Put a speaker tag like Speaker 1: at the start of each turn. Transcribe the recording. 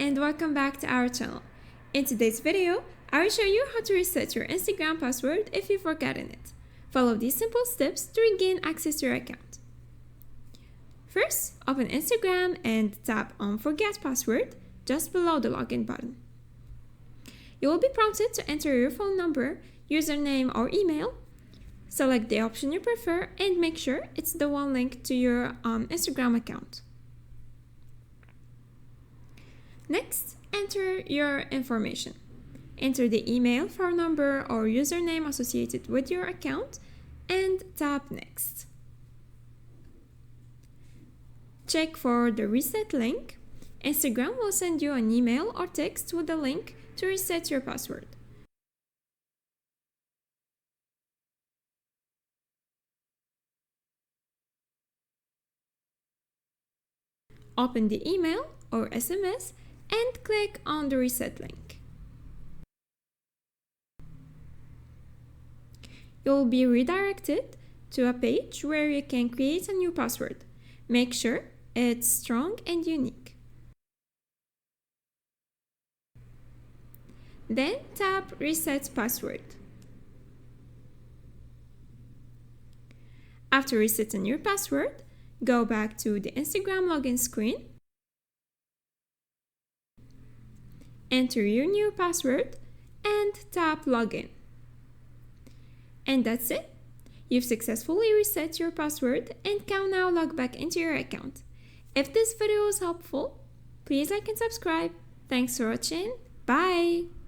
Speaker 1: and welcome back to our channel. In today's video, I will show you how to reset your Instagram password if you've forgotten it. Follow these simple steps to regain access to your account. First, open Instagram and tap on Forget Password just below the login button. You will be prompted to enter your phone number, username or email. Select the option you prefer and make sure it's the one linked to your Instagram account. Next, enter your information. Enter the email, phone number, or username associated with your account and tap Next. Check for the reset link. Instagram will send you an email or text with a link to reset your password. Open the email or SMS and click on the reset link. You'll be redirected to a page where you can create a new password. Make sure it's strong and unique. Then tap Reset Password. After resetting your password, go back to the Instagram login screen. Enter your new password and tap Login. And that's it. You've successfully reset your password and can now log back into your account. If this video was helpful, please like and subscribe. Thanks for watching. Bye!